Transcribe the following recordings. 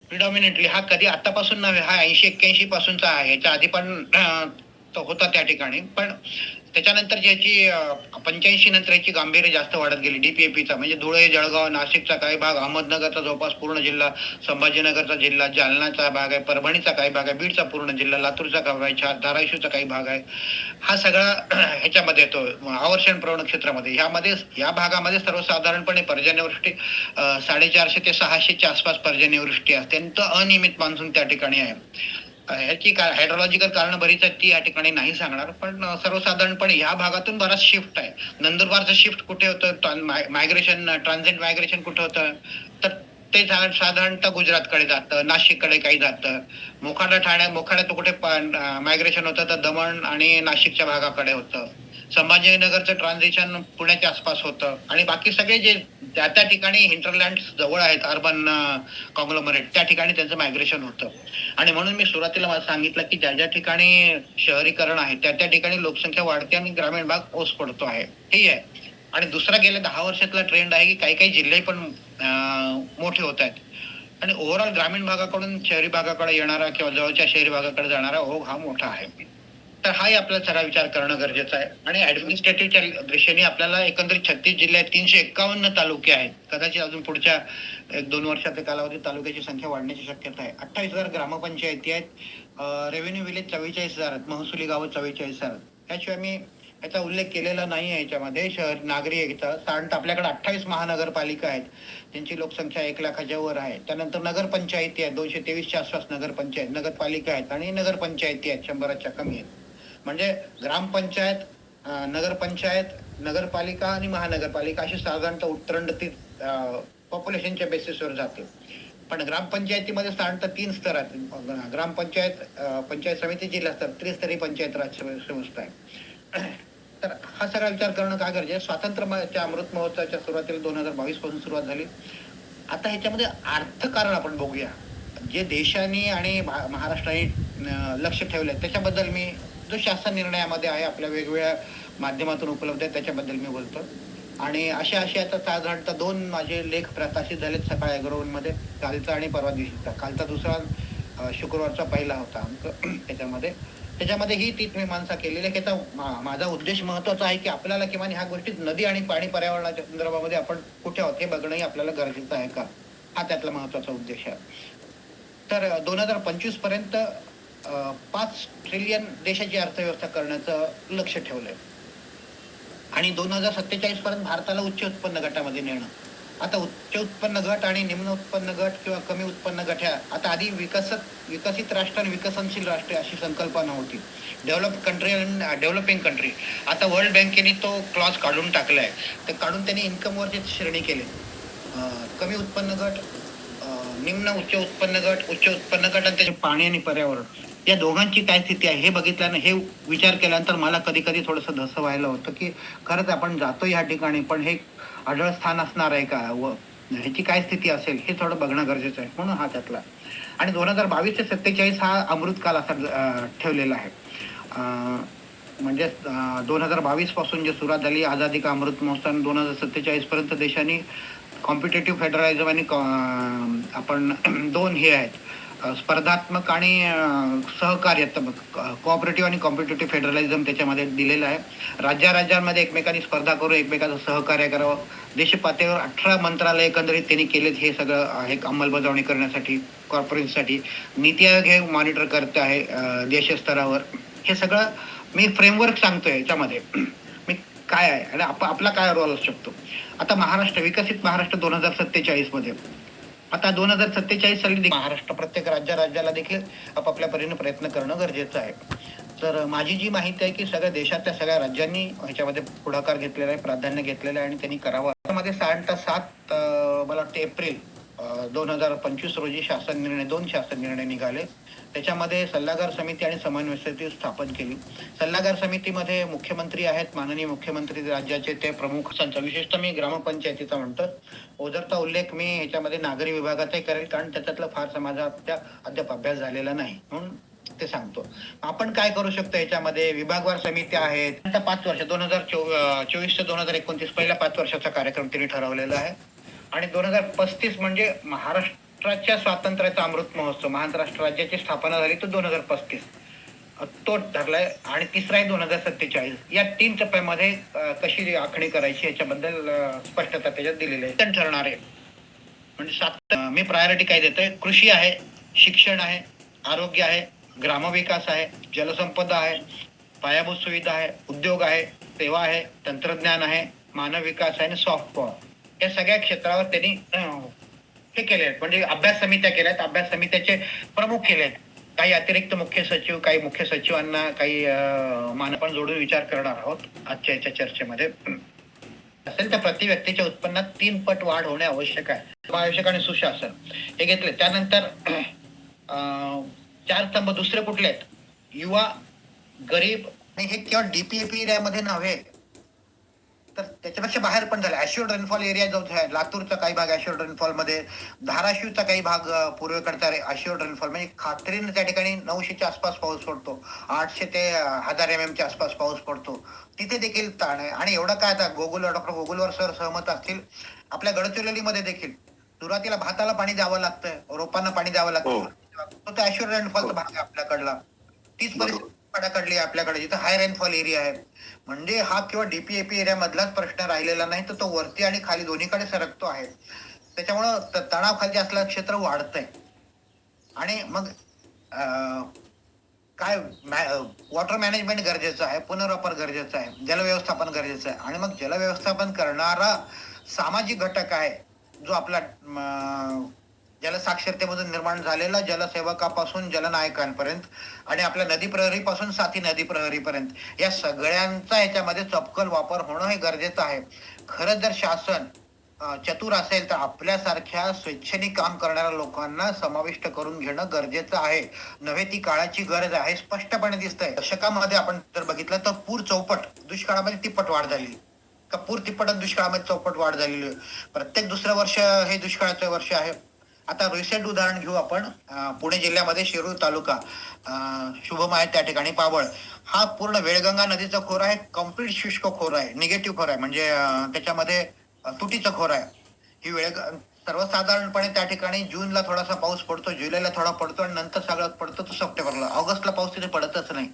प्रिडॉमिनेटली हा कधी आतापासून नव्हे, हा 80-81 पासूनचा आहे. याच्या आधी पण तो होता त्या ठिकाणी. पण त्याच्यानंतर ज्याची 85 नंतर याची गांभीर्य जास्त वाढत गेली. डी म्हणजे धुळे, जळगाव, नाशिकचा काही भाग, अहमदनगरचा जवळपास पूर्ण जिल्हा, संभाजीनगरचा जिल्हा, जालनाचा भाग आहे, परभणीचा काही भाग आहे, बीडचा पूर्ण जिल्हा, लातूरचा भाग आहे, धाराशिवचा काही भाग आहे. हा सगळा ह्याच्यामध्ये येतो आवर्षण प्रवण क्षेत्रामध्ये. या भागामध्ये सर्वसाधारणपणे पर्जन्यवृष्टी 450 ते 600च्या आसपास पर्जन्यवृष्टी असते आणि तो अनियमित मान्सून त्या ठिकाणी आहे. ह्याची हायड्रोलॉजिकल कारण बरीच आहेत, ती या ठिकाणी नाही सांगणार. पण सर्वसाधारणपणे ह्या भागातून बराच शिफ्ट आहे. नंदुरबारचं शिफ्ट कुठे होतं, मायग्रेशन, ट्रान्झिट मायग्रेशन कुठे होतं, तर ते साधारणतः गुजरातकडे जातं, नाशिककडे काही जातं. मोखाड्यात कुठे मायग्रेशन होतं तर दमण आणि नाशिकच्या भागाकडे होतं. संभाजीनगरचं ट्रान्झिशन पुण्याच्या आसपास होतं आणि बाकी सगळे जे त्या त्या ठिकाणी हिंटरलँड जवळ आहेत, अर्बन कॉंग्लोमरेट, त्या ठिकाणी त्यांचं मायग्रेशन होतं. आणि म्हणून मी सुरुवातीला मला सांगितलं की ज्या ज्या ठिकाणी शहरीकरण आहे त्या त्या ठिकाणी लोकसंख्या वाढते आणि ग्रामीण भाग ओस पडतो आहे, हे आहे. आणि दुसरा गेल्या 10 वर्षातला ट्रेंड आहे की काही काही जिल्हे पण मोठे होत आहेत आणि ओव्हरऑल ग्रामीण भागाकडून शहरी भागाकडे येणारा किंवा जवळच्या शहरी भागाकडे जाणारा ओघ हा मोठा आहे. तर हाही आपल्याला सगळा विचार करणं गरजेचं आहे. आणि ऍडमिनिस्ट्रेटिव्हच्या दृष्टीने आपल्याला एकंदरीत 36 जिल्ह्यात 351 तालुके आहेत. कदाचित अजून पुढच्या 1-2 वर्षाच्या कालावधीत तालुक्याची संख्या वाढण्याची शक्यता आहे. 28,000 ग्रामपंचायती आहेत, रेव्हेन्यू विलेज 44,000 आहेत, महसुली गावं 44,000 आहेत. त्याशिवाय मी याचा उल्लेख केलेला नाही आहे. याच्यामध्ये शहर नागरी इथं साधारणतः आपल्याकडे 28 महानगरपालिका आहेत, त्यांची लोकसंख्या 1 लाखाच्या वर आहे. त्यानंतर नगरपंचायती आहेत, 223च्या आसपास नगरपालिका आहेत आणि नगरपंचायती आहेत 100च्या कमी आहेत. म्हणजे ग्रामपंचायत, नगरपंचायत, नगरपालिका आणि महानगरपालिका अशी साधारणतः उतरंडती पॉप्युलेशनच्या बेसिसवर जाते. पण ग्रामपंचायतीमध्ये साधारणतः 3 स्तर आहेत. ग्रामपंचायत, पंचायत समिती, जिल्हा स्तर, त्रिस्तरीय पंचायत राज व्यवस्था आहे. तर हा सगळा विचार करणं का गरजेचं. स्वातंत्र्याच्या अमृत महोत्सवाच्या सुरुवातीला 2022 पासून सुरुवात झाली. आता ह्याच्यामध्ये अर्थकारण आपण बघूया. जे देशाने आणि महाराष्ट्राने लक्ष ठेवलंय त्याच्याबद्दल मी, जो शासन निर्णयामध्ये आहे, आपल्या वेगवेगळ्या माध्यमातून उपलब्ध आहे, त्याच्याबद्दल मी बोलतो. आणि अशा आता साधारणतः 2 माझे लेख प्रकाशित झालेत सकाळ ॲग्रोवनमध्ये, कालचा आणि परवा दिवशीचा. कालचा दुसरा, शुक्रवारचा पहिला होता अंक. त्याच्यामध्ये ही तीच मीमांसा केलेली आहे की माझा उद्देश महत्वाचा आहे की आपल्याला किमान ह्या गोष्टीत नदी आणि पाणी पर्यावरणाच्या संदर्भामध्ये आपण कुठे आहोत हे बघणंही आपल्याला गरजेचं आहे का, हा त्यातला महत्वाचा उद्देश आहे. तर 2025 पर्यंत 5 ट्रिलियन देशाची अर्थव्यवस्था करण्याचं लक्ष ठेवलंय आणि 2047 पर्यंत भारताला उच्च उत्पन्न गटामध्ये नेणं. आता उच्च उत्पन्न गट आणि निम्न उत्पन्न गट किंवा कमी उत्पन्न गट ह्या आता आधी विकसित राष्ट्र आणि विकसनशील राष्ट्र अशी संकल्पना होती, डेव्हलप कंट्री आणि डेव्हलपिंग कंट्री. आता वर्ल्ड बँकेने तो क्लॉज काढून टाकलाय. तर काढून त्यांनी इन्कमवरची श्रेणी केली, कमी उत्पन्न गट, निम्न उच्च उत्पन्न गट, उच्च उत्पन्न गट आणि त्याचे पाणी आणि पर्यावरण, या दोघांची काय स्थिती आहे हे बघितल्यानं, हे विचार केल्यानंतर मला कधी कधी थोडंसं धसं व्हायला होतं की खरंच आपण जातो या ठिकाणी, पण हे आढळ स्थान असणार आहे का व ह्याची काय स्थिती असेल हे थोडं बघणं गरजेचं आहे. म्हणून हा त्यातला. आणि 2022 ते 47 हा अमृतकाल असा ठेवलेला आहे. म्हणजे 2022 पासून जे सुरुवात झाली आझादी का अमृत महोत्सव, 2047 पर्यंत देशांनी कॉम्पिटेटिव्ह फेडरलिझम आणि आपण 2 हे आहेत, स्पर्धात्मक आणि सहकार्यात्मक, कोऑपरेटिव्ह आणि कॉम्पिटेटिव्ह फेडरलिझम त्याच्यामध्ये दिलेलं आहे. राज्यांमध्ये एकमेकांनी स्पर्धा करून एकमेकांचं सहकार्य करावं. देश पातळीवर 18 मंत्रालय एकंदरीत त्यांनी केलेत हे सगळं हे अंमलबजावणी करण्यासाठी, कॉर्पोरेशनसाठी. नीती आयोग हे मॉनिटर करत आहे देश स्तरावर. हे सगळं मी फ्रेमवर्क सांगतोय याच्यामध्ये मी काय आहे आणि आपला काय रोल असू शकतो. आता विकसित महाराष्ट्र 2047 मध्ये, आता 2047 साली महाराष्ट्र प्रत्येक राज्याला देखील आपापल्या परीने प्रयत्न करणं गरजेचं आहे. तर माझी जी माहिती आहे की सगळ्या देशातल्या सगळ्या राज्यांनी ह्याच्यामध्ये पुढाकार घेतलेला आहे, प्राधान्य घेतलेलं आहे आणि त्यांनी करावं. त्यामध्ये साधारणतः 7 मला वाटतं एप्रिल 2025 रोजी दोन शासन निर्णय निघाले. त्याच्यामध्ये सल्लागार समिती आणि समन्वय समिती स्थापन केली. सल्लागार समितीमध्ये मुख्यमंत्री आहेत, माननीय मुख्यमंत्री राज्याचे ते प्रमुख. विशेषतः मी ग्रामपंचायतीचा म्हणतो. ओझरचा उल्लेख मी ह्याच्यामध्ये नागरी विभागाचाही करेल, कारण त्याच्यातलं फार समाजात अद्याप अभ्यास झालेला नाही, म्हणून ते सांगतो. आपण काय करू शकतो याच्यामध्ये, विभागवार समित्या आहेत. 5 वर्ष 2024 ते 2029 पहिल्या 5 वर्षाचा कार्यक्रम त्यांनी ठरवलेला आहे. आणि 2035 म्हणजे महाराष्ट्र महाराष्ट्राच्या स्वातंत्र्याचा अमृत महोत्सव, महाराष्ट्र राज्याची स्थापना झाली तो 2035, तो ठरलाय. आणि तिसरा आहे 2047. या 3 टप्प्यामध्ये कशी आखणी करायची याच्याबद्दल स्पष्टता त्याच्यात दिलेली आहे. ठरणार आहे म्हणजे मी प्रायोरिटी काय देतोय, कृषी आहे, शिक्षण आहे, आरोग्य आहे, ग्रामविकास आहे, जलसंपदा आहे, पायाभूत सुविधा आहे, उद्योग आहे, सेवा आहे, तंत्रज्ञान आहे, मानव विकास आहे आणि सॉफ्ट पॉवर या सगळ्या क्षेत्रावर त्यांनी हे केले आहेत. म्हणजे अभ्यास समित्या केल्या आहेत. अभ्यास समित्याचे प्रमुख केले आहेत. काही अतिरिक्त मुख्य सचिव, काही मुख्य सचिवांना, काही मानपण जोडून विचार करणार आहोत आजच्या याच्या चर्चेमध्ये. असेल तर प्रति व्यक्तीच्या उत्पन्नात 3 पट वाढ होणे आवश्यक आहे. आवश्यक आणि सुशासन हे घेतले. त्यानंतर 4 स्तंभ दुसरे कुठले आहेत, युवा, गरीब. हे केवळ डीपीएपी एरियामध्ये नव्हे तर त्याच्यापेक्षा बाहेर पण झालं. ऍश्युअर्ड रेनफॉल एरिया जो आहे, लातूरचा काही भाग ऍश्युअर्ड रेनफॉल मध्ये, धाराशिवचा काही भाग पूर्वेकडचा ऍश्युअर्ड रेनफॉल म्हणजे खात्रीने त्या ठिकाणी 900च्या आसपास पाऊस पडतो, 800 ते 1000 mm आसपास पाऊस पडतो. तिथे देखील ताण आहे. आणि एवढं काय, आता डॉक्टर गोगुलवर सर सहमत असतील, आपल्या गडचिरोलीमध्ये देखील सुरुवातीला भाताला पाणी द्यावं लागतं, रोपांना पाणी द्यावं लागतं. तो ऍश्युअर्ड रेनफॉलचा भाग आहे आपल्याकडला. तीच परिस्थिती कडली आपल्याकडे जिथे हाय रेनफॉल एरिया आहे. म्हणजे हा केवळ डीपीएपी एरिया मधलाच प्रश्न राहिलेला नाही, तर तो वरती आणि खाली दोन्हीकडे सरकतो आहे. त्याच्यामुळं तणाव खाली असलेलं क्षेत्र वाढतंय. आणि मग काय, वॉटर मॅनेजमेंट गरजेचं आहे, पुनर्वापर गरजेचा आहे, जलव्यवस्थापन गरजेचं आहे. आणि मग जलव्यवस्थापन करणारा सामाजिक घटक आहे जो आपला जलसाक्षरतेमधून निर्माण झालेला, जलसेवकापासून जलनायकांपर्यंत आणि आपल्या नदी प्रहरीपासून साथी नदी प्रहरीपर्यंत या सगळ्यांचा याच्यामध्ये चपकल वापर होणं हे गरजेचं आहे. खरंच जर शासन चतुर असेल तर आपल्यासारख्या शैक्षणिक काम करणाऱ्या लोकांना समाविष्ट करून घेणं गरजेचं आहे. नव्हे ती काळाची गरज आहे, स्पष्टपणे दिसतंय. दशकामध्ये आपण जर बघितलं तर पूर चौपट, दुष्काळामध्ये तिप्पट वाढ झाली. का पूर तिप्पट आणि दुष्काळामध्ये चौपट वाढ झालेली. प्रत्येक दुसरं वर्ष हे दुष्काळाचं वर्ष आहे. आता रिसेंट उदाहरण घेऊ आपण, पुणे जिल्ह्यामध्ये शिरूर तालुका, शुभम आहे त्या ठिकाणी, पाबळ हा पूर्ण वेळगंगा नदीचा खोरा आहे. कम्प्लीट शुष्क खोरा आहे, निगेटिव्ह खोरा आहे, म्हणजे त्याच्यामध्ये तुटीचं खोर आहे. ही सर्वसाधारणपणे त्या ठिकाणी जूनला थोडासा पाऊस पडतो, जुलैला थोडा पडतो आणि नंतर सगळं पडतो तो सप्टेंबरला. ऑगस्टला पाऊस तिथे पडतच नाही.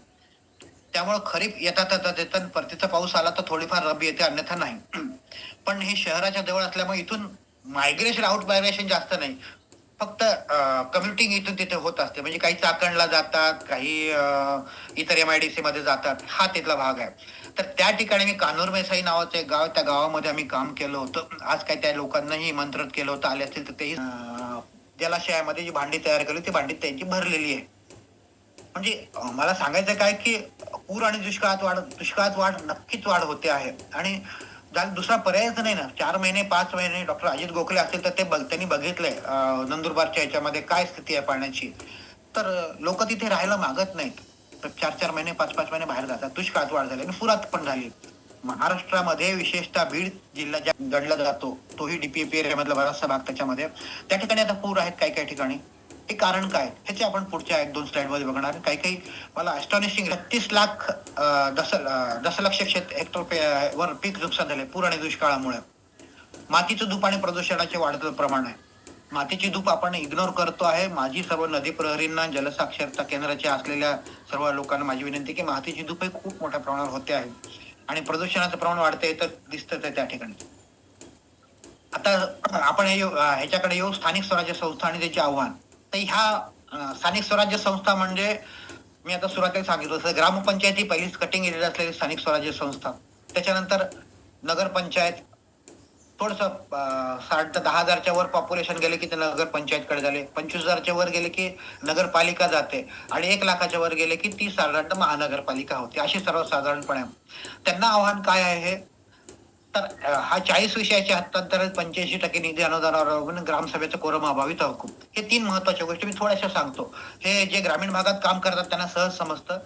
त्यामुळे खरीप येतात परतीचा पाऊस आला तर थोडीफार रब्बी येते, अन्यथा नाही. पण हे शहराच्या जवळ असल्यामुळे इथून मायग्रेशन, आउट मायग्रेशन जास्त नाही. फक्त कम्युटिंग इथून तिथे होत असते. म्हणजे काही चाकणला जातात, काही इतर MIDC मध्ये जातात. हा तिथला भाग आहे. तर त्या ठिकाणी मी कानूर मेसाई नावाचं एक गाव, त्या गावामध्ये आम्ही काम केलं होतं. आज काय त्या लोकांनाही निमंत्रित केलं होतं, आले असतील तर तेही जलाशयामध्ये जी भांडी तयार केली ती भांडी त्यांची भरलेली आहे. म्हणजे मला सांगायचं काय की पूर आणि दुष्काळात वाढ नक्कीच वाढ होते आहे. आणि दुसरा पर्यायच नाही ना. 4 महिने 5 महिने डॉक्टर अजित गोखले असतील तर त्यांनी बघितलंय नंदुरबारच्या याच्यामध्ये काय स्थिती आहे पाण्याची. तर लोक तिथे राहायला मागत नाहीत. तर 4-4 महिने 5-5 महिने बाहेर जातात. दुष्काळात वाढ झाली आणि पुरात पण झाली. महाराष्ट्रामध्ये विशेषतः बीड जिल्हा ज्या गणला जातो तोही डीपीएपी एरिया मधला बराचसा भाग त्याच्यामध्ये, त्या ठिकाणी आता पूर आहेत काही काही ठिकाणी. हे कारण काय ह्याचे आपण पुढच्या 1-2 स्लाइड मध्ये बघणार. काही मला ॲस्टॉनिशिंग 36 लाख दशलक्ष हेक्टर वर पीक नुकसान झाले पूर आणि दुष्काळामुळे. मातीचं धूप आणि प्रदूषणाचे वाढतं प्रमाण आहे. मातीची धूप आपण इग्नोर करतो आहे. माझी सर्व नदी प्रहरींना, जलसाक्षरता केंद्राचे असलेल्या सर्व लोकांना माझी विनंती की मातीची धूप हे खूप मोठ्या प्रमाणावर होते आहे आणि प्रदूषणाचं प्रमाण वाढते तर दिसतच आहे त्या ठिकाणी. आता आपण ह्याच्याकडे येऊ, स्थानिक स्वराज्य संस्था आणि त्याचे आव्हान. तर ह्या स्थानिक स्वराज्य संस्था म्हणजे मी आता सुरुवातीला सांगितलं तसं ग्रामपंचायती पहिलीच कटिंग एरिया असलेली स्थानिक स्वराज्य संस्था. त्याच्यानंतर नगरपंचायत, थोडस 10,000च्या वर पॉप्युलेशन गेले की ते नगरपंचायतकडे झाले, 25,000च्या वर गेले की नगरपालिका जाते आणि 1 लाखाच्या वर गेले की ती साधारणतः महानगरपालिका होते. अशी सर्वसाधारणपणे त्यांना आव्हान काय आहे तर हा 40 विषयाच्या हस्तांतरित 85% निधी अनुदानावर ग्रामसभेचं कोरम अभावी तहकूब. हे 3 महत्वाच्या गोष्टी मी थोड्याशा सांगतो. हे जे ग्रामीण भागात काम करतात त्यांना सहज समजतं.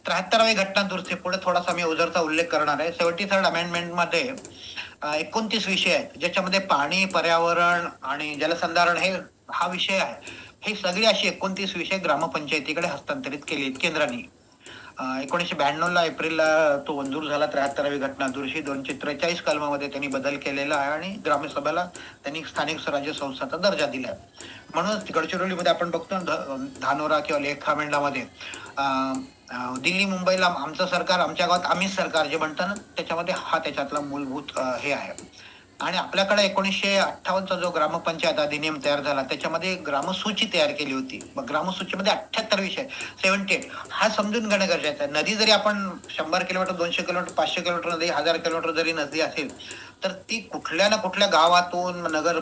73वी घटना दुरुस्ती पुढे थोडासा मी ओझरचा उल्लेख करणार आहे. 73rd अमेंडमेंट मध्ये 29 विषय आहेत ज्याच्यामध्ये पाणी, पर्यावरण आणि जलसंधारण हा विषय आहे. हे सगळे अशी 29 विषय ग्रामपंचायतीकडे हस्तांतरित केले केंद्राने. 1992ला एप्रिलला तो मंजूर झाला. 73वी घटना दुरुस्ती 243 कलमामध्ये त्यांनी बदल केलेला आहे आणि ग्रामसभेला त्यांनी स्थानिक स्वराज्य संस्थाचा दर्जा दिलाय. म्हणूनच गडचिरोलीमध्ये आपण बघतो धानोरा किंवा लेखामेंढामध्ये दिल्ली मुंबईला आमचं सरकार, आमच्या गावात आम्हीच सरकार जे म्हणतात ना, त्याच्यामध्ये हा त्याच्यातला मूलभूत हे आहे. आणि आपल्याकडे 1958चा जो ग्रामपंचायत अधिनियम तयार झाला त्याच्यामध्ये ग्रामसूची तयार केली होती. मग ग्रामसूचीमध्ये 78 विषय 78 हा समजून घेणं गरजेचं आहे. नदी जरी आपण 100 किलोमीटर, 200 किलोमीटर, 500 किलोमीटर नदी, 1000 किलोमीटर जरी नदी असेल तर ती कुठल्या ना कुठल्या गावातून,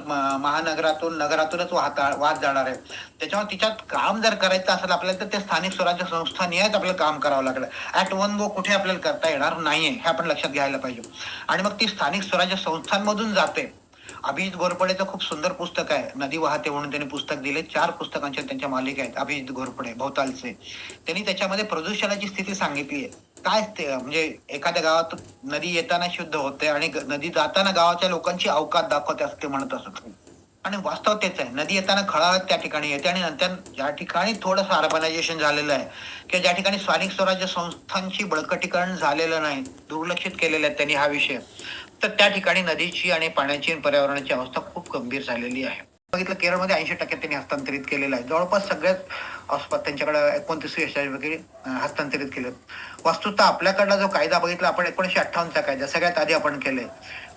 महानगरातून, नगरातूनच वाहत जाणार आहे. त्याच्यामुळे तिच्यात काम जर करायचं असेल आपल्याला तर ते स्थानिक स्वराज्य संस्थांनीच आपल्याला काम करावं लागलं. ऍट वन गो कुठे आपल्याला करता येणार नाहीये, हे आपण लक्षात घ्यायला पाहिजे. आणि मग ती स्थानिक स्वराज्य संस्थांमधून जाते. अभिजित घोरपडेचं खूप सुंदर पुस्तक आहे, नदी वाहते म्हणून त्यांनी पुस्तक दिले. 4 पुस्तकांच्या त्यांच्या मालिका आहेत अभिजित घोरपडे भोवतालचे. त्यांनी त्याच्यामध्ये प्रदूषणाची स्थिती सांगितली आहे. काय ते म्हणजे एखाद्या गावात नदी येताना शुद्ध होते आणि नदी जाताना गावाच्या लोकांची अवकात दाखवते असं ते म्हणत असत. आणि वास्तव तेच आहे. नदी येताना खळाळत त्या ठिकाणी येते आणि नंतर ज्या ठिकाणी थोडंसं अर्बनायझेशन झालेलं आहे किंवा ज्या ठिकाणी स्थानिक स्वराज्य संस्थांची बळकटीकरण झालेलं नाही, दुर्लक्षित केलेलं आहे त्यांनी हा विषय, तर त्या ठिकाणी नदीची आणि पाण्याची आणि पर्यावरणाची अवस्था खूप गंभीर झालेली आहे. बघितलं केरळमध्ये 80% त्यांनी हस्तांतरित केलेलं आहे. जवळपास सगळ्याच आसपास त्यांच्याकडे 29 यशस्वी हस्तांतरित केले. वस्तुतः आपल्याकडला जो कायदा बघितला आपण 1958चा कायदा सगळ्यात आधी आपण केले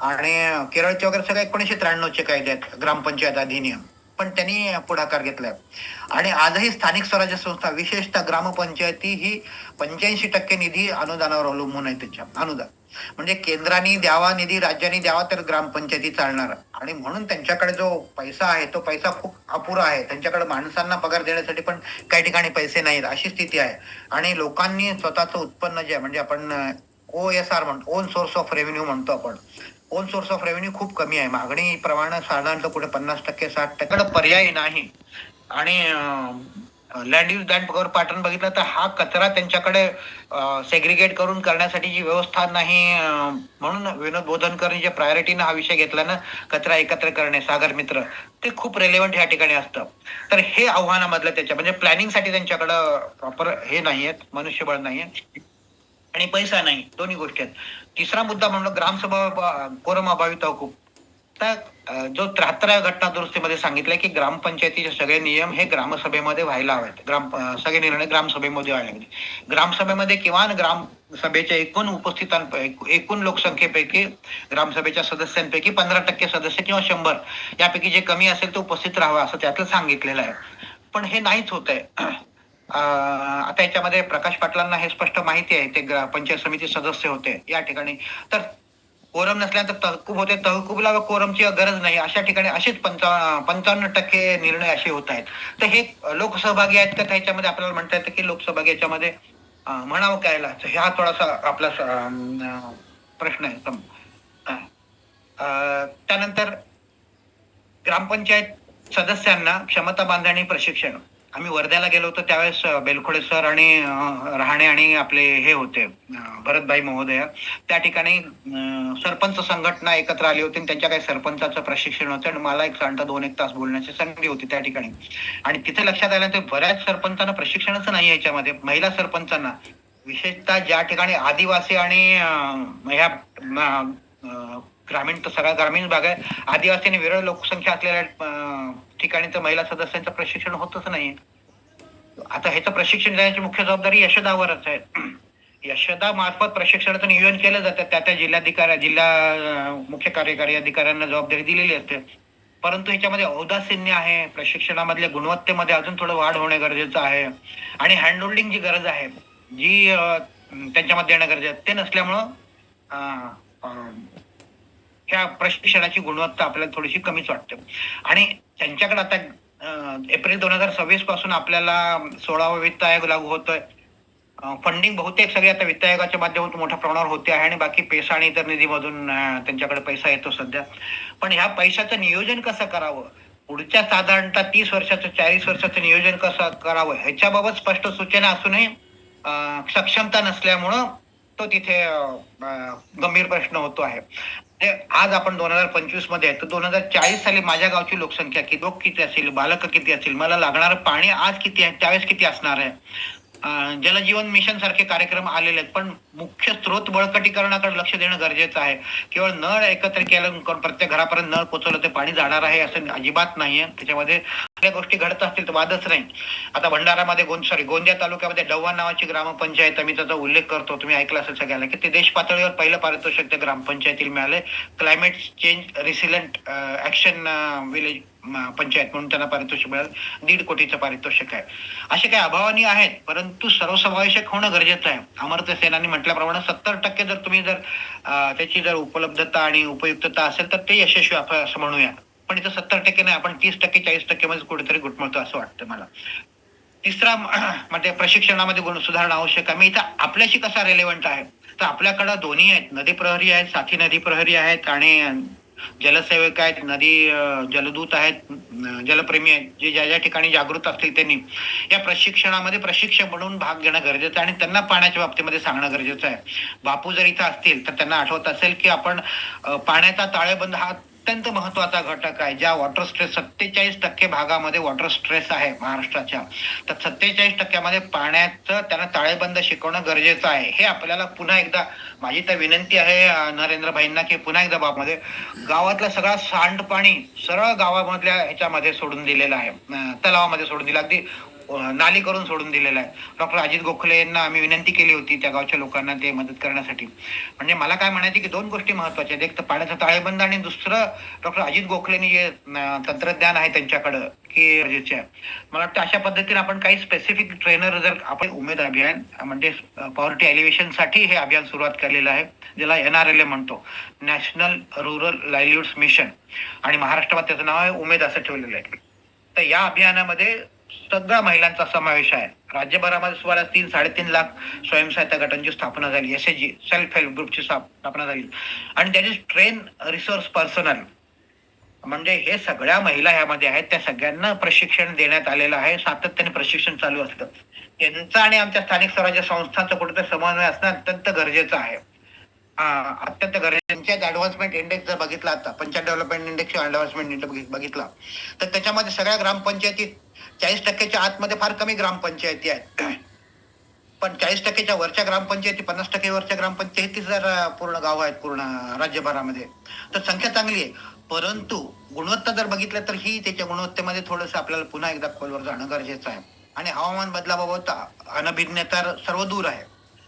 आणि केरळचे वगैरे सगळे 1993चे कायदे आहेत, ग्रामपंचायत अधिनियम, पण त्यांनी पुढाकार घेतलाय. आणि आजही स्थानिक स्वराज्य संस्था विशेषतः ग्रामपंचायती ही 85% निधी अनुदानावर अवलंबून आहे. त्याच्या अनुदान म्हणजे केंद्राने द्यावा निधी, राज्यांनी द्यावा तर ग्रामपंचायती चालणार. आणि म्हणून त्यांच्याकडे जो पैसा आहे तो पैसा खूप अपुरा आहे. त्यांच्याकडे माणसांना पगार देण्यासाठी पण काही ठिकाणी पैसे नाहीत अशी स्थिती आहे. आणि लोकांनी स्वतःचं उत्पन्न जे आहे म्हणजे आपण OSR म्हणतो, ओन सोर्स ऑफ रेव्हेन्यू म्हणतो आपण, ओन सोर्स ऑफ रेव्हेन्यू खूप कमी आहे. मागणी प्रमाण साधारणतः कुठे 50% 60% पर्याय नाही. आणि land use land power pattern बघितलं तर हा कचरा त्यांच्याकडे सेग्रिगेट करून करण्यासाठी जी व्यवस्था नाही. म्हणून विनोद बोधनकरनी जे प्रायोरिटीनं हा विषय घेतला ना, कचरा एकत्र करणे, सागर मित्र, ते खूप रेलेव्हंट ह्या ठिकाणी असतं. तर हे आव्हानामधलं त्याच्या म्हणजे प्लॅनिंगसाठी त्यांच्याकडं प्रॉपर हे नाहीये, मनुष्यबळ नाहीये आणि पैसा नाही, दोन्ही गोष्टी आहेत. तिसरा मुद्दा म्हणून ग्रामसभा कोरम अभावी तहकूब. तर जो 73व्या घटना दुरुस्तीमध्ये सांगितलंय की ग्रामपंचायतीचे सगळे नियम हे ग्रामसभेमध्ये व्हायला हवेत. सगळे निर्णय ग्रामसभेमध्ये व्हायला हवे. ग्रामसभेमध्ये किमान ग्रामसभेच्या एकूण उपस्थितांपैकी, एकूण लोकसंख्येपैकी ग्रामसभेच्या सदस्यांपैकी 15% सदस्य किंवा 100 यापैकी जे कमी असेल ते उपस्थित राहावं असं त्यातलं सांगितलेलं आहे. पण हे नाहीच होत आहे. आता याच्यामध्ये प्रकाश पाटलांना हे स्पष्ट माहिती आहे, ते पंचायत समिती सदस्य होते या ठिकाणी. तर कोरम नसल्यानंतर तहकूब होते, तहकूबला कोरमची गरज नाही अशा ठिकाणी असेच 55% निर्णय असे होत आहेत. तर हे लोकसहभागी आहेत का त्याच्यामध्ये आपल्याला म्हणता येतं की लोकसहभागी याच्यामध्ये म्हणावं कायला, हा थोडासा आपला प्रश्न आहे. त्यानंतर ग्रामपंचायत सदस्यांना क्षमता बांधणी प्रशिक्षण. आम्ही वर्ध्याला गेलो होतो त्यावेळेस बेलखोडे सर आणि रहाणे आणि आपले हे होते भरतभाई महोदय त्या ठिकाणी सरपंच संघटना एकत्र आली होती. त्यांच्या काही सरपंचाचं प्रशिक्षण होतं आणि मला एक साधारणतः 2-1 तास बोलण्याची संधी होती त्या ठिकाणी. आणि तिथे लक्षात आलं तर बऱ्याच सरपंचांना प्रशिक्षणच नाही याच्यामध्ये, महिला सरपंचांना विशेषतः ज्या ठिकाणी आदिवासी आणि ह्या ग्रामीण, तर सगळा ग्रामीण भाग आहे, आदिवासी आणि विरळ लोकसंख्या असलेल्या ठिकाणी तर महिला सदस्यांचं प्रशिक्षण होतच नाही. आता ह्याचं प्रशिक्षण देण्याची मुख्य जबाबदारी यशदावरच आहे. यशदा मार्फत प्रशिक्षणाचं नियोजन केलं जातं, त्या जिल्हा मुख्य कार्यकारी अधिकाऱ्यांना जबाबदारी दिलेली असते. परंतु ह्याच्यामध्ये औदासीन्य आहे, प्रशिक्षणामधल्या गुणवत्तेमध्ये अजून थोडं वाढ होणे गरजेचं आहे. आणि हँडहोल्डिंग जी गरज आहे जी त्यांच्यामध्ये येणं गरजेचं आहे ते नसल्यामुळं ह्या प्रशिक्षणाची गुणवत्ता आपल्याला थोडीशी कमीच वाटते. आणि त्यांच्याकडे आता एप्रिल 2026 पासून आपल्याला 16वा वित्त आयोग लागू होतोय. फंडिंग बहुतेक सगळे आता वित्त आयोगाच्या माध्यमातून मोठ्या प्रमाणावर होते आहे आणि बाकी पैसा आणि इतर निधीमधून त्यांच्याकडे पैसा येतो सध्या. पण ह्या पैशाचं नियोजन कसं करावं, पुढच्या साधारणतः 30 वर्षाचं 40 वर्षाचं नियोजन कसं करावं ह्याच्याबाबत स्पष्ट सूचना असूनही सक्षमता नसल्यामुळं तो तिथे गंभीर प्रश्न होतो आहे. आज आपण 2025 मध्ये आहे तर 2040 साली माझ्या गावची लोकसंख्या किती, लोक किती असेल, बालक किती असेल, मला लागणारं पाणी आज किती आहे, त्यावेळेस किती असणार आहे, जलजीवन मिशन सारखे कार्यक्रम आलेले आहेत, पण मुख्य स्रोत बळकटीकरणाकडे लक्ष देणं गरजेचं आहे. केवळ नळ एकत्र केलं करून प्रत्येक घरापर्यंत नळ पोहोचवलं ते पाणी जाणार आहे असं अजिबात नाहीये. त्याच्यामध्ये कुठल्या गोष्टी घडत असतील तर वादच नाही. आता भंडारामध्ये गोंदिया तालुक्यामध्ये डव्हाण नावाची ग्रामपंचायत, मी त्याचा उल्लेख करतो, तुम्ही ऐकलं असेल सगळ्याला, की ते देश पातळीवर पहिलं पारितोषिक त्या ग्रामपंचायतीला मिळाले. Climate change resilient action village panchayat म्हणून त्यांना पारितोषिक मिळालं. 1.5 कोटीचं पारितोषिक आहे. असे काही अभावानी आहेत, परंतु सर्वसमावेशक होणं गरजेचं आहे. अमर्त्य सेनानी म्हटल्याप्रमाणे 70% जर तुम्ही जर त्याची जर उपलब्धता आणि उपयुक्तता असेल तर ते यशस्वी आपण असं म्हणूया. पण इथं 70% नाही, आपण 30% 40% मध्ये कुठेतरी घुटमळतो असं वाटतं मला. तिसरा म्हणजे प्रशिक्षणामध्ये सुधारणा आवश्यक आहे. मी इथं आपल्याशी कसा रेलेव्हंट आहे, तर आपल्याकडं दोन्ही आहेत, नदी प्रहरी आहेत, साथी नदी प्रहरी आहेत आणि जलसेवक आहेत, जलदूत आहेत, जलप्रेमी आहेत, जे ज्या ज्या ठिकाणी जागृत असतील त्यांनी या प्रशिक्षणामध्ये प्रशिक्षक म्हणून भाग घेणं गरजेचं आहे आणि त्यांना पाण्याच्या बाबतीमध्ये सांगणं गरजेचं आहे. बापू जर इथं असतील तर त्यांना आठवत असेल की आपण पाण्याचा ताळेबंद हा अत्यंत महत्वाचा घटक आहे. ज्या वॉटर स्ट्रेस 47% भागामध्ये वॉटर स्ट्रेस आहे महाराष्ट्राच्या, तर 47% पाण्याचं त्यांना ताळेबंद शिकवणं गरजेचं आहे. हे आपल्याला पुन्हा एकदा माझी तर विनंती आहे नरेंद्र भाईंना की पुन्हा एकदा बाबमध्ये गावातलं सगळं सांडपाणी सरळ गावामधल्या ह्याच्यामध्ये सोडून दिलेलं आहे, तलावामध्ये सोडून दिलं, अगदी नाली करून सोडून दिलेलं आहे. डॉक्टर अजित गोखले यांना आम्ही विनंती केली होती त्या गावच्या लोकांना ते मदत करण्यासाठी. म्हणजे मला काय म्हणायचे की 2 गोष्टी महत्वाच्या आहेत, एक तर पाण्याचा ताळेबंद आणि दुसरं डॉक्टर अजित गोखलेनी जे तंत्रज्ञान आहे त्यांच्याकडं की गरजेचे आहे. मला वाटतं अशा पद्धतीने आपण काही स्पेसिफिक ट्रेनर जर आपण उमेद अभियान म्हणजे पॉवर्टी एलिव्हेशन साठी हे अभियान सुरुवात केलेलं आहे, ज्याला NRLA म्हणतो, नॅशनल रूरल लाईव्हलीहुड्स मिशन, आणि महाराष्ट्रात त्याचं नाव आहे उमेद असं ठेवलेलं आहे. तर या अभियानामध्ये सगळ्या महिलांचा समावेश आहे. राज्यभरामध्ये सुमारे 3-3.5 लाख स्वयंसहायता गटांची स्थापना झाली, SHG सेल्फ हेल्प ग्रुपची स्थापना झाली आणि त्याची ट्रेन रिसोर्स पर्सनल म्हणजे हे सगळ्या महिला ह्यामध्ये आहेत, त्या सगळ्यांना प्रशिक्षण देण्यात आलेलं आहे. सातत्याने प्रशिक्षण चालू असतं. त्यांचा आणि आमच्या स्थानिक स्वराज्य संस्थांचा कुठेतरी समन्वय असणं अत्यंत गरजेचं आहे. अत्यंत गरजेचं. ऍडव्हान्समेंट इंडेक्स जर बघितला, आता पंचायत डेव्हलपमेंट इंडेक्स किंवा ऍडव्हान्समेंट इंडेक्स बघितला तर त्याच्यामध्ये सगळ्या ग्रामपंचायती 40%च्या आतमध्ये फार कमी ग्रामपंचायती आहेत. पण 40%च्या वरच्या ग्रामपंचायती, 50% वरच्या ग्रामपंचायती जर पूर्ण गाव आहेत पूर्ण राज्यभरामध्ये, तर संख्या चांगली आहे. परंतु गुणवत्ता जर बघितलं तर ही त्याच्या गुणवत्तेमध्ये थोडंसं आपल्याला पुन्हा एकदा खोलवर जाणं गरजेचं आहे. आणि हवामान बदलाबाबत अनभिज्ञ तर सर्व दूर आहे.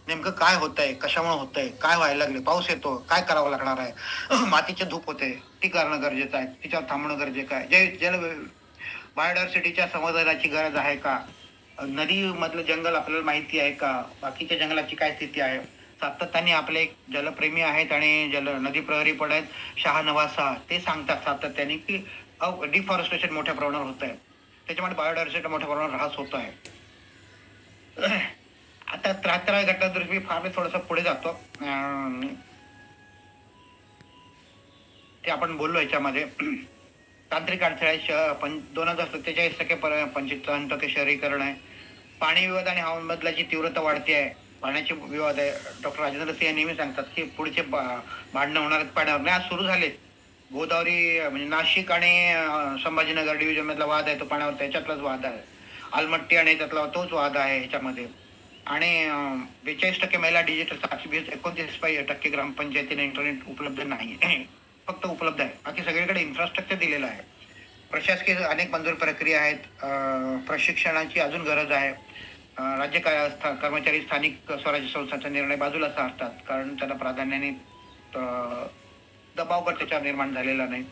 नेमकं काय होतंय, कशामुळे होतंय, काय व्हायला लागले, पाऊस येतो, काय करावं लागणार आहे, मातीची धूप होते, ती करणं गरजेचं आहे, तिच्यावर थांबणं गरजेचं आहे. जल बायोडायव्हर्सिटीच्या संवर्धनाची गरज आहे का, नदी मधलं जंगल आपल्याला माहिती आहे का, बाकीच्या जंगलाची काय स्थिती आहे. सातत्याने आपले जलप्रेमी आहेत आणि नदी प्रहरी पण आहेत, शहानवासा, ते सांगतात सातत्याने की डिफॉरेस्टेशन मोठ्या प्रमाणावर होत आहे, त्याच्यामुळे बायोडायव्हर्सिटी मोठ्या प्रमाणावर ऱ्हास होतो आहे. आता 73व्या घटनादुरुस्ती फार थोडस पुढे जातो, ते आपण बोललो याच्यामध्ये. तांत्रिक अडथळे 2047% 55% शहरीकरण आहे. पाणी विवाद आणि हवामान बदलाची तीव्रता वाढते आहे. पाण्याचे विवाद आहे. डॉक्टर राजेंद्र सिंह नेहमी सांगतात की पुढचे भांडणं होणार आहेत पाण्यावर. नाही, आज सुरू झाले. गोदावरी म्हणजे नाशिक आणि संभाजीनगर डिव्हिजन मधला वाद आहे तो पाण्यावर, त्याच्यातलाच वाद आहे. आलमट्टी आणि त्यातला तोच वाद आहे ह्याच्यामध्ये. आणि 42% महिला डिजिटल साक्षी, 29% ग्रामपंचायतीने इंटरनेट उपलब्ध नाही, फक्त उपलब्ध आहे, बाकी सगळीकडे इन्फ्रास्ट्रक्चर दिलेलं आहे. प्रशासकीय अनेक मंजूर प्रक्रिया आहेत. प्रशिक्षणाची अजून गरज आहे. राज्य कर्मचारी स्थानिक स्वराज्य संस्थांचा निर्णय बाजूला सारतात, कारण त्याला प्राधान्याने दबाव त्याच्यावर निर्माण झालेला नाही.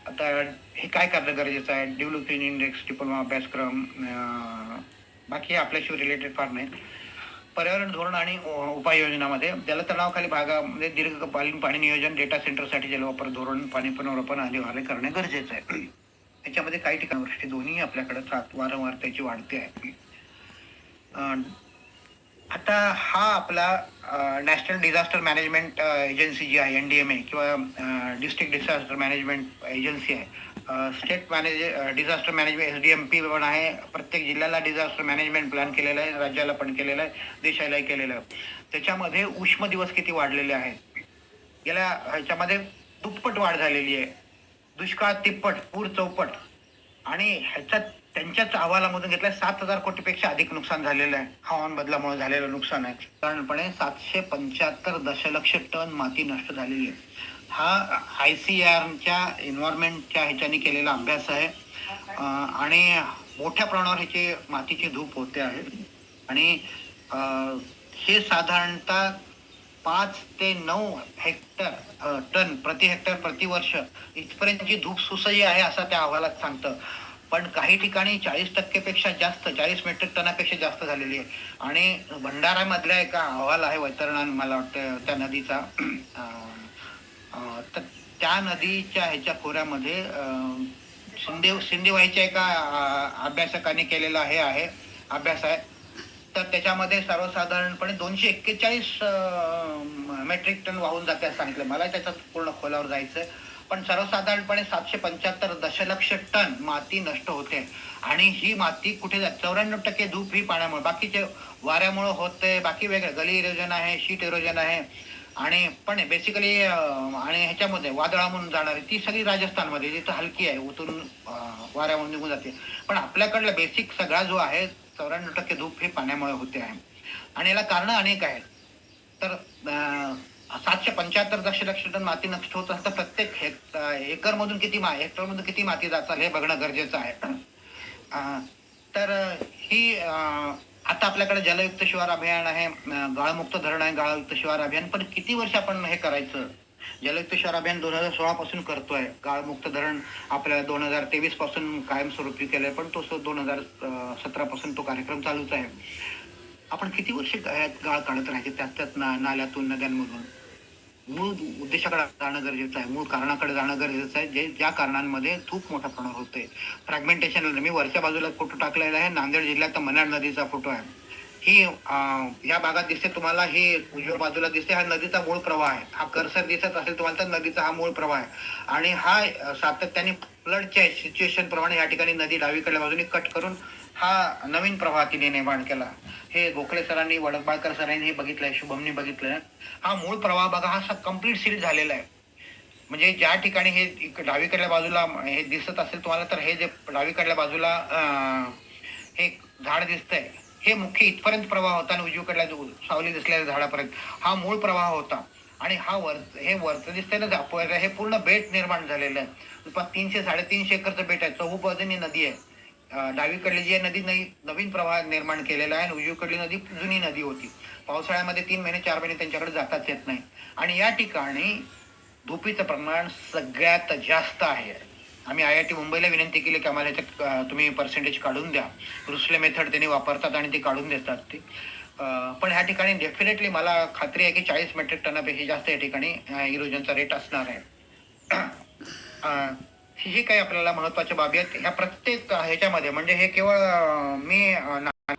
आता हे काय करणं गरजेचं आहे, डेव्हलपिंग इंडेक्स, डिप्लोमा अभ्यासक्रम, बाकी आपल्याशी रिलेटेड फार नाही. पर्यावरण धोरण आणि उपाययोजनामध्ये जलतणावाखाली भागामध्ये दीर्घकालीन पाणी नियोजन, डेटा सेंटरसाठी जलवापर धोरण, पाणी पुनर्वापर आदी करणे गरजेचं आहे. याच्यामध्ये काही ठिकाणी दोन्ही आपल्याकडे वारंवारतेची वाढते आहे. आता हा आपला नॅशनल डिझास्टर मॅनेजमेंट एजन्सी जी आहे, NDMA किंवा डिस्ट्रिक्ट डिझास्टर मॅनेजमेंट एजन्सी आहे. स्टेट डिझास्टर मॅनेजमेंट SDMP पण आहे. प्रत्येक जिल्ह्याला डिझास्टर मॅनेजमेंट प्लॅन केलेला आहे, राज्याला पण केलेला आहे, देशालाही केलेलं आहे. त्याच्यामध्ये उष्म दिवस किती वाढलेले आहेत, गेल्या ह्याच्यामध्ये दुप्पट वाढ झालेली आहे. दुष्काळ तिप्पट, पूर चौपट. आणि ह्याच्यात त्यांच्या त्यांच्याच अहवालामधून घेतलाय 7,000 कोटीपेक्षा अधिक नुकसान झालेलं आहे. हवामान बदलामुळे झालेलं नुकसान आहे. साधारणपणे 775 दशलक्ष टन माती नष्ट झालेली आहे. हा ICARच्या एन्व्हायरमेंटच्या ह्याच्याने केलेला अभ्यास आहे. आणि मोठ्या प्रमाणावर ह्याची मातीची धूप होते आहे. आणि हे साधारणतः 5 ते 9 हेक्टर टन प्रति हेक्टर प्रतिवर्ष इथपर्यंतची धूप सुसह्य आहे असं त्या अहवालात सांगतं. पण काही ठिकाणी 40% पेक्षा जास्त 40 मेट्रिक टनापेक्षा जास्त झालेली आहे. आणि भंडारामधल्या एका अहवाल आहे वैतरणा मला वाटतं त्या नदीचा तर त्या नदीच्या ह्याच्या खोऱ्यामध्ये सिंधेवाईच्या एका अभ्यासकाने केलेला हे आहे अभ्यास आहे. तर त्याच्यामध्ये सर्वसाधारणपणे 241 मेट्रिक टन वाहून जाते असं सांगितलं. मला त्याच्यात पूर्ण खोलावर जायचंय. पण सर्वसाधारणपणे 775 दशलक्ष टन माती नष्ट होते. आणि ही माती कुठे जाते? 94% धूप ही पाण्यामुळे, बाकीचे वाऱ्यामुळे होते, बाकी वेगळं गली इरोजन आहे, शीट इरोजन आहे. आणि पण बेसिकली आणि ह्याच्यामध्ये वादळामधून जाणारी ती सगळी राजस्थानमध्ये जिथं हलकी आहे उतरून वाऱ्यामुळे निघून जाते. पण आपल्याकडला बेसिक सगळा जो आहे 94% धूप हे पाण्यामुळे होते आहे. आणि याला कारण अनेक आहेत. तर 775 दशलक्ष टन माती नष्ट होत असतं. प्रत्येक एकरमधून हेक्टरमधून किती माती जातात हे बघणं गरजेचं आहे. तर ही आता आपल्याकडे जलयुक्त शिवार अभियान आहे, गाळमुक्त धरण आहे, गाळयुक्त शिवार अभियान. पण किती वर्ष आपण हे करायचं? जलयुक्त शिवार अभियान 2016 पासून करतोय. गाळमुक्त धरण आपल्याला 2023 पासून कायमस्वरूपी केलंय, पण तो 2017 पासून तो कार्यक्रम चालूच आहे. आपण किती वर्ष गाळ काढत राहायचे त्यात नाल्यातून नद्यांमधून? मूळ उद्देशाकडे जाणं गरजेचं आहे, मूळ कारणाकडे जाणं गरजेचं आहे, ज्या कारणांमध्ये खूप मोठा प्रमाण होतोय. फ्रॅगमेंटेशन. मी वरच्या बाजूला फोटो टाकलेला आहे, नांदेड जिल्ह्यात मन्याड नदीचा फोटो आहे. ही या भागात दिसते तुम्हाला, ही उजव्या बाजूला दिसते, हा नदीचा मूळ प्रवाह आहे. हा कर्सर दिसत असेल तुम्हाला तर नदीचा हा मूळ प्रवाह आहे. आणि हा सातत्याने फ्लडच्या सिच्युएशन प्रमाणे या ठिकाणी नदी डावीकडल्या बाजूने कट करून हा नवीन प्रवाह तिने निर्माण केला. हे गोखले सरांनी, वडकबाळकर सरांनी हे बघितलंय, शुभमनी बघितलंय. हा मूळ प्रवाह बघा, हा कम्प्लीट सील झालेला आहे. म्हणजे ज्या ठिकाणी हे डावीकडल्या बाजूला हे दिसत असेल तुम्हाला तर हे जे डावीकडल्या बाजूला हे झाड दिसतंय हे मुख्य इथपर्यंत प्रवाह होता. आणि उजवीकडल्या सावली दिसलेल्या झाडापर्यंत हा मूळ प्रवाह होता. आणि हे वरचं दिसतंय ना, हे पूर्ण बेट निर्माण झालेलं आहे. 300-350 एकरचं बेट आहे. चहूबाजूनी नदी आहे. डावीकडली जी नदी नवीन प्रवाह निर्माण केलेला आहे आणि उजवीकडली नदी जुनी नदी होती. पावसाळ्यामध्ये 3 महिने 4 महिने त्यांच्याकडे जाताच येत नाही. आणि या ठिकाणी धुपीचं प्रमाण सगळ्यात जास्त आहे. आम्ही IIT मुंबईला विनंती केली की आम्हाला ह्याच्यात तुम्ही पर्सेंटेज काढून द्या. रुसले मेथड त्यांनी वापरतात आणि ते काढून देतात ते. पण ह्या ठिकाणी डेफिनेटली मला खात्री आहे की 40 मेट्रिक टनापेक्षा जास्त या ठिकाणी इरोजनचा रेट असणार आहे. ही काही आपल्याला महत्वाच्या बाबी आहेत ह्या प्रत्येक ह्याच्यामध्ये. म्हणजे हे केवळ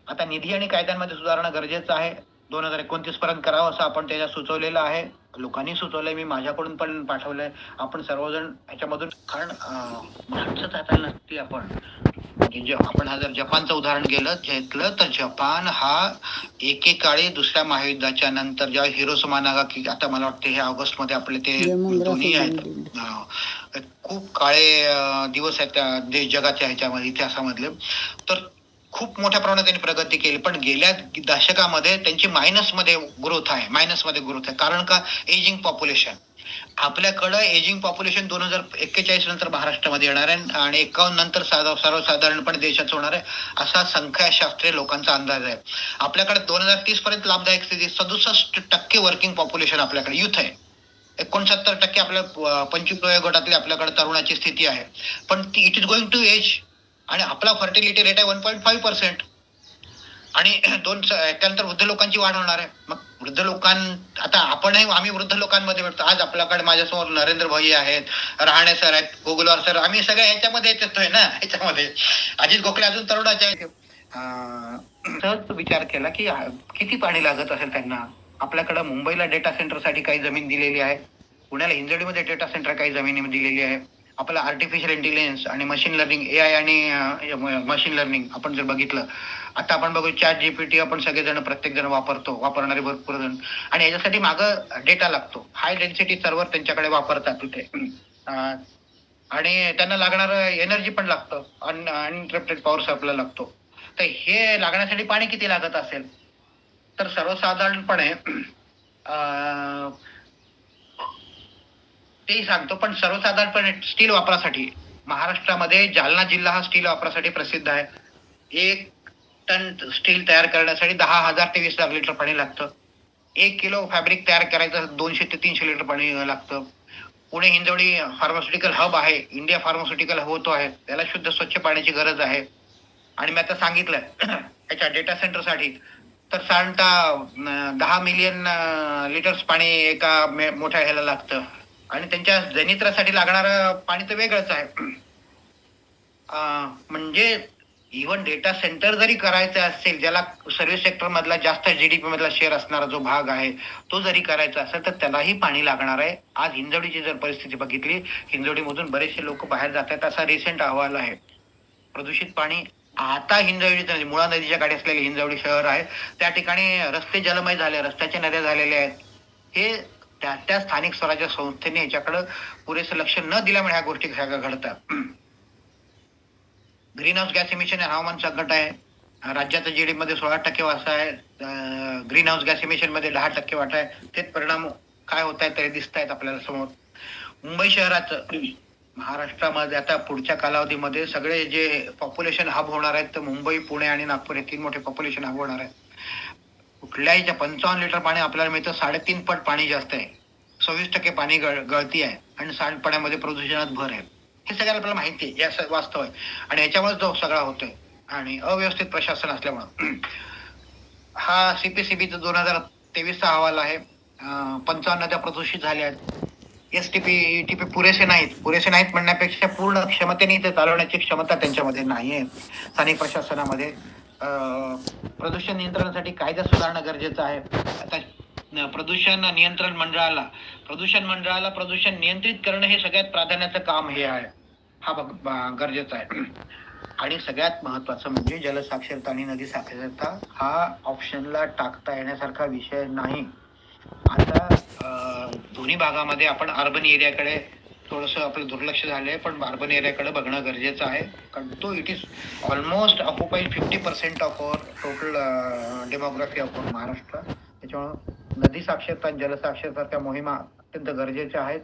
आता निधी आणि कायद्यांमध्ये सुधारणा गरजेचं आहे. 2029 पर्यंत करावं असं आपण त्याच्यात सुचवलेलं आहे. लोकांनी सुचवलंय, मी माझ्याकडून पण पाठवलंय. आपण सर्वजण ह्याच्यामधून, कारण माणसंच आता नसती आपण. म्हणजे आपण जर जपानचं उदाहरण घेतलं तर जपान हा एकेकाळी दुसऱ्या महायुद्धाच्या नंतर जेव्हा हिरोशिमा नागासाकी, आता मला वाटतं हे ऑगस्ट मध्ये आपले ते दोन्ही आहेत, खूप काळे दिवस आहेत त्या जगाच्या ह्याच्यामध्ये इतिहासामधले. तर खूप मोठ्या प्रमाणात त्यांनी प्रगती केली. पण गेल्या दशकामध्ये त्यांची मायनसमध्ये ग्रोथ आहे. कारण का? Ageing population. आपल्याकडं एजिंग पॉप्युलेशन 2041 नंतर महाराष्ट्रामध्ये येणार आहे आणि 51 नंतर सर्वसाधारणपणे देशात होणार आहे असा संख्याशास्त्रीय लोकांचा अंदाज आहे. आपल्याकडे 2030 पर्यंत लाभदायक स्थिती 67% वर्किंग पॉप्युलेशन आपल्याकडे युथ आहे. 69% आपल्या 25 गटातली आपल्याकडे तरुणाची स्थिती आहे. पण ती it is going to age. आणि आपला फर्टिलिटी रेट आहे 1.5%. आणि त्यानंतर वृद्ध लोकांची वाढ होणार आहे. मग वृद्ध आता आम्ही वृद्ध लोकांमध्ये भेटतो. आज आपल्याकडे माझ्यासमोर नरेंद्र भाई आहेत, रहाणे सर आहेत, गोगलवार सर, आम्ही सगळे ह्याच्यामध्ये येतोय ना. ह्याच्यामध्ये अजित गोखले अजून तरुणाचे आहेत. सहज विचार केला की किती पाणी लागत असेल त्यांना. आपल्याकडे मुंबईला डेटा सेंटरसाठी काही जमीन दिलेली आहे. पुण्याला हिंजवडीमध्ये डेटा सेंटर काही जमिनी दिलेली आहे. आपल्याला आर्टिफिशियल इंटेलिजन्स आणि मशीन लर्निंग, AI आणि मशीन लर्निंग आपण जर बघितलं, आता आपण बघू ChatGPT आपण सगळेजण प्रत्येक जण वापरणारे भरपूर जण. आणि याच्यासाठी मागं डेटा लागतो. हाय डेन्सिटी सर्व्हर त्यांच्याकडे वापरतात तिथे. आणि त्यांना लागणारं एनर्जी पण लागतं, अनइंटरप्टेड पॉवर सप्लाय लागतो. तर हे लागण्यासाठी पाणी किती लागत असेल? तर सर्वसाधारणपणे अ, तेही सांगतो, पण सर्वसाधारणपणे स्टील वापरासाठी महाराष्ट्रामध्ये जालना जिल्हा हा स्टील वापरासाठी प्रसिद्ध आहे. 1 टन स्टील तयार करण्यासाठी 10,000 ते 20,000 लिटर पाणी लागतं. 1 किलो फॅब्रिक तयार करायचं 200 ते 300 लिटर पाणी लागतं. पुणे हिंजवडी फार्मास्युटिकल हब आहे. इंडिया फार्मास्युटिकल हब होतो आहे. त्याला शुद्ध स्वच्छ पाण्याची गरज आहे. आणि मी आता सांगितलं त्याच्या डेटा सेंटरसाठी तर साधारणतः 10 मिलियन लिटर्स पाणी एका मोठ्या ह्याला लागतं. आणि त्यांच्या जनित्रासाठी लागणारं पाणी तर वेगळंच आहे. म्हणजे इव्हन डेटा सेंटर जरी करायचं असेल, ज्याला सर्व्हिस सेक्टर मधला जास्त जीडीपी मधला शेअर असणारा जो भाग आहे, तो जरी करायचा असेल, तर त्यालाही पाणी लागणार आहे. आज हिंजवडीची जर परिस्थिती बघितली, हिंजवडीमधून बरेचसे लोक बाहेर जात आहेत, असा रिसेंट अहवाल आहे. प्रदूषित पाणी आता हिंजवडीचं म्हणजे मुळा नदीच्या काठी असलेले हिंजवडी शहर आहे, त्या ठिकाणी रस्ते जलमय झाले, रस्त्याच्या नद्या झालेल्या आहेत. हे त्या स्थानिक स्वराज्य संस्थेने याच्याकडे पुरेसं लक्ष न दिल्यामुळे ह्या गोष्टी सगळ्या घडतात. ग्रीन हाऊस गॅस इमिशन हे हवामान संकट आहे. राज्याचा जीडीपी मध्ये 16% वाटा आहे. ग्रीन हाऊस गॅस इमिशन मध्ये 10% वाटा आहे. तेच परिणाम काय होत आहेत ते दिसत आहेत आपल्याला समोर. मुंबई शहराचं महाराष्ट्रामध्ये आता पुढच्या कालावधीमध्ये सगळे जे पॉप्युलेशन हब होणार आहेत, तर मुंबई, पुणे आणि नागपूर हे 3 मोठे पॉप्युलेशन हब होणार आहेत. कुठल्याही 55 लिटर पाणी आपल्याला मिळतं, 3.5 पट पाणी जास्त आहे. 26% पाणी गळती आहे आणि सांडपाण्यामध्ये प्रदूषणात भर आहे. हे सगळ्याला आपल्याला माहिती आहे, हे वास्तव आहे. आणि याच्यामुळे जो सगळा होतोय आणि अव्यवस्थित प्रशासन असल्यामुळं हा सीपीसीबीचा 2023चा अहवाल आहे. 55 नद्या प्रदूषित झाल्या आहेत. एसटीपी ईटीपी पुरेसे नाहीत म्हणण्यापेक्षा पूर्ण क्षमतेने ते चालवण्याची क्षमता त्यांच्यामध्ये नाहीये. स्थानिक प्रशासनामध्ये प्रदूषण नियंत्रणासाठी कायदा सुधारणं गरजेचं आहे. आता प्रदूषण मंडळाला प्रदूषण नियंत्रित करणं हे सगळ्यात प्राधान्याचं काम हे आहे. हा गरजेचा आहे. आणि सगळ्यात महत्वाचं म्हणजे जलसाक्षरता आणि नदी साक्षरता हा ऑप्शनला टाकता येण्यासारखा विषय नाही. आता दोन्ही भागामध्ये आपण अर्बन एरियाकडे थोडंसं आपलं दुर्लक्ष झालंय, पण अर्बन एरियाकडे बघणं गरजेचं आहे. कारण तो it is almost occupied 50% of our total demography of Maharashtra. त्याच्यामुळं नदी साक्षरता आणि जलसाक्षरता त्या मोहिमा अत्यंत गरजेच्या आहेत.